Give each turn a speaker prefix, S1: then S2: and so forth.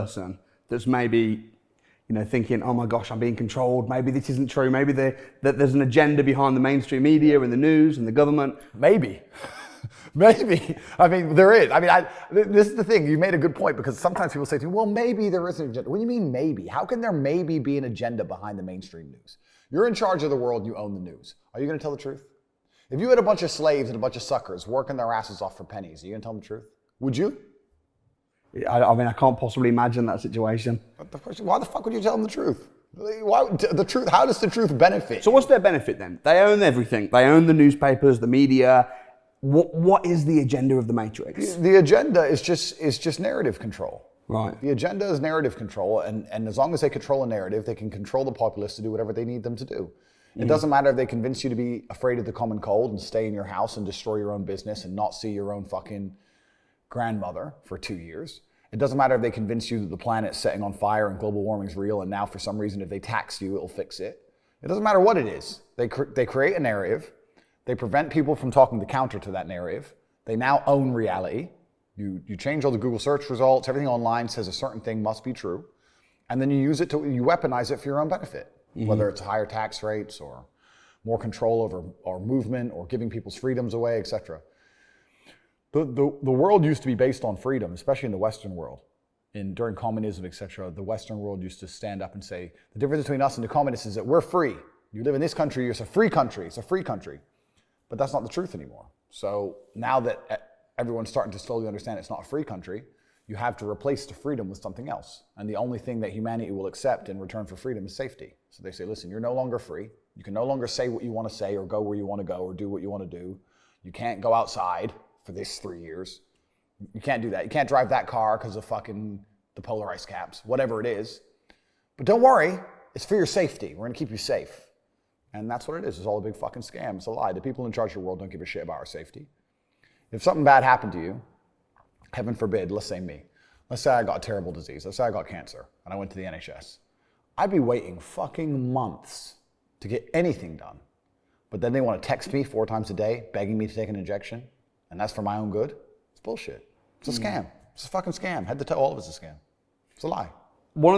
S1: person that's maybe, thinking, oh my gosh, I'm being controlled. Maybe this isn't true. Maybe that there's an agenda behind the mainstream media and the news and the government.
S2: Maybe. Maybe. I mean, there is. I mean, this is the thing. You made a good point, because sometimes people say to me, well, maybe there is an agenda. What do you mean maybe? How can there maybe be an agenda behind the mainstream news? You're in charge of the world. You own the news. Are you going to tell the truth? If you had a bunch of slaves and a bunch of suckers working their asses off for pennies, are you going to tell them the truth? Would you?
S1: I mean, I can't possibly imagine that situation.
S2: Why the fuck would you tell them the truth? The truth? How does the truth benefit?
S1: So what's their benefit then? They own everything. They own the newspapers, the media. What is the agenda of the Matrix?
S2: The agenda is just narrative control.
S1: Right.
S2: The agenda is narrative control, and as long as they control a narrative, they can control the populace to do whatever they need them to do. It doesn't matter if they convince you to be afraid of the common cold and stay in your house and destroy your own business and not see your own fucking grandmother for 2 years. It doesn't matter if they convince you that the planet's setting on fire and global warming is real, and now for some reason if they tax you, it'll fix it. It doesn't matter what it is. They create a narrative. They prevent people from talking the counter to that narrative. They now own reality. You change all the Google search results. Everything online says a certain thing must be true. And then you weaponize it for your own benefit, whether it's higher tax rates or more control over our movement or giving people's freedoms away, etc. The world used to be based on freedom, especially in the Western world. During communism, etc., the Western world used to stand up and say, the difference between us and the communists is that we're free. You live in this country, it's a free country, it's a free country. But that's not the truth anymore. So now that everyone's starting to slowly understand it's not a free country, you have to replace the freedom with something else. And the only thing that humanity will accept in return for freedom is safety. So they say, listen, you're no longer free. You can no longer say what you want to say or go where you want to go or do what you want to do. You can't go outside for this 3 years. You can't do that. You can't drive that car because of fucking the polar ice caps, whatever it is. But don't worry, it's for your safety. We're going to keep you safe. And that's what it is. It's all a big fucking scam. It's a lie. The people in charge of the world don't give a shit about our safety. If something bad happened to you, heaven forbid, let's say me. Let's say I got a terrible disease. Let's say I got cancer and I went to the NHS. I'd be waiting fucking months to get anything done. But then they want to text me 4 times a day, begging me to take an injection. And that's for my own good. It's bullshit. It's a scam. It's a fucking scam. Head to toe, all of it's a scam. It's a lie.
S1: One of